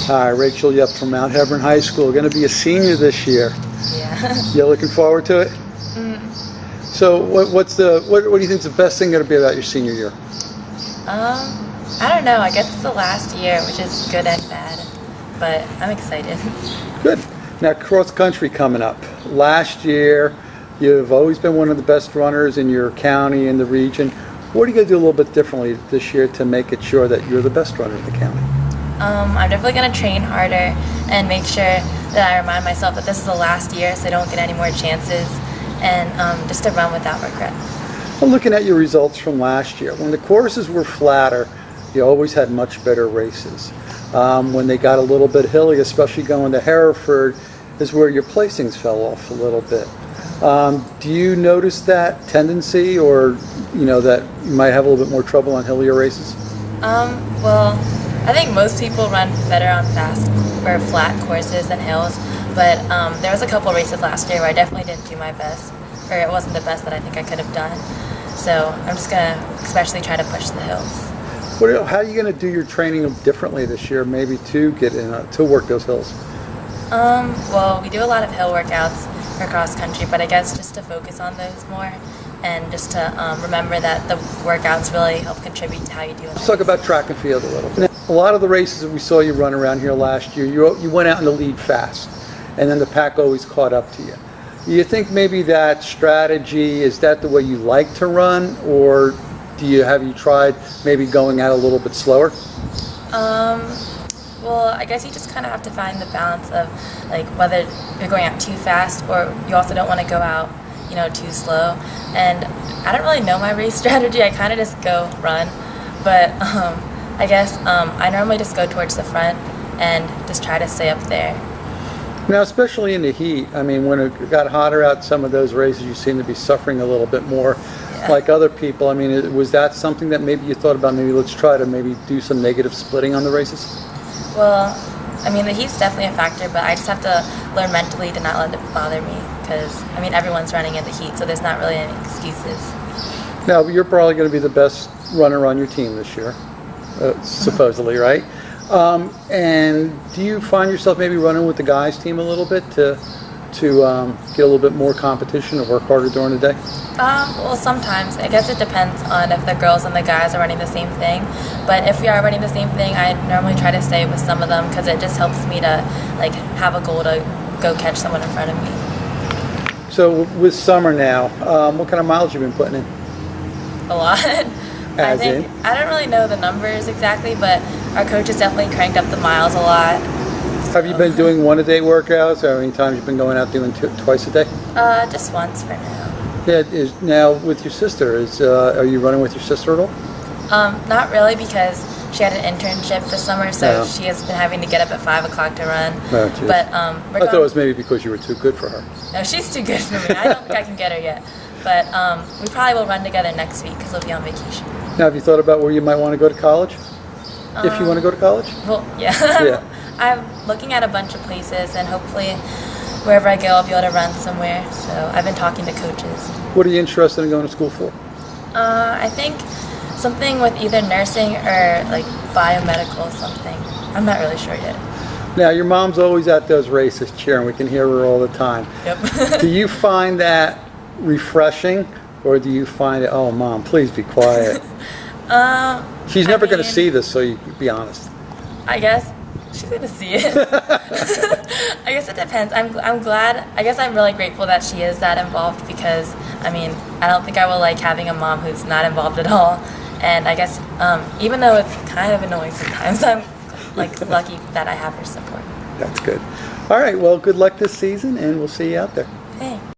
Hi, Rachel Yep from Mount Hebron High School. Going to be a senior this year. Yeah. You looking forward to it? So, what do you think is the best thing going to be about your senior year? I don't know. I guess it's the last year, which is good and bad, but I'm excited. Good. Now, cross country coming up. Last year, you've always been one of the best runners in your county and the region. What are you going to do a little bit differently this year to make it sure that you're the best runner in the county? I'm definitely going to train harder and make sure that I remind myself that this is the last year so I don't get any more chances, and just to run without regrets. Well, looking at your results from last year, when the courses were flatter, you always had much better races. When they got a little bit hilly, especially going to Hereford, is where your placings fell off a little bit. Do you notice that tendency, or that you might have a little bit more trouble on hillier races? Well, I think most people run better on fast or flat courses than hills, but there was a couple races last year where I definitely didn't do my best, or it wasn't the best that I think I could have done. So I'm just gonna especially try to push the hills. How are you going to do your training differently this year, maybe to get in to work those hills? Well, we do a lot of hill workouts for cross country, but I guess just to focus on those more and just to remember that the workouts really help contribute to how you do it. Let's talk about track and field a little bit. A lot of the races that we saw you run around here last year, you went out in the lead fast, and then the pack always caught up to you. Do you think maybe that strategy, is that the way you like to run, or have you tried maybe going out a little bit slower? Well, I guess you just kind of have to find the balance of like whether you're going out too fast or you also don't want to go out, too slow. And I don't really know my race strategy. I kind of just go run, but I guess I normally just go towards the front and just try to stay up there. Now, especially in the heat, I mean, when it got hotter out, some of those races you seem to be suffering a little bit more. Like other people. I mean, was that something that maybe you thought about, maybe let's try to maybe do some negative splitting on the races? Well, I mean, the heat's definitely a factor, but I just have to learn mentally to not let it bother me because, I mean, everyone's running in the heat, so there's not really any excuses. Now, you're probably going to be the best runner on your team this year, supposedly, right? And do you find yourself maybe running with the guys' team a little bit to get a little bit more competition or work harder during the day? Well, sometimes. I guess it depends on if the girls and the guys are running the same thing. But if we are running the same thing, I normally try to stay with some of them because it just helps me to have a goal to go catch someone in front of me. So with summer now, what kind of miles have you been putting in? A lot. As I don't really know the numbers exactly, but our coach has definitely cranked up the miles a lot. Have you been doing one-a-day workouts, or how many times you've been going out doing twice a day? Just once for now. Yeah. Now with your sister, are you running with your sister at all? Not really, because she had an internship this summer, so Yeah. she has been having to get up at 5 o'clock to run. Oh, geez. But I thought it was maybe because you were too good for her. No, she's too good for me. I don't think I can get her yet. But we probably will run together next week because we'll be on vacation. Now, have you thought about where you might want to go to college? If you want to go to college? Well, yeah. Yeah. I'm looking at a bunch of places, and hopefully wherever I go, I'll be able to run somewhere. So I've been talking to coaches. What are you interested in going to school for? I think something with either nursing or biomedical something. I'm not really sure yet. Now, your mom's always at those races cheering. We can hear her all the time. Yep. Do you find that refreshing, or do you find it, oh, Mom, please be quiet? She's never going to see this, so you be honest. I guess she's going to see it. I guess it depends. I'm glad. I guess I'm really grateful that she is that involved because, I mean, I don't think I will like having a mom who's not involved at all. And I guess even though it's kind of annoying sometimes, I'm lucky that I have her support. That's good. All right, well, good luck this season, and we'll see you out there.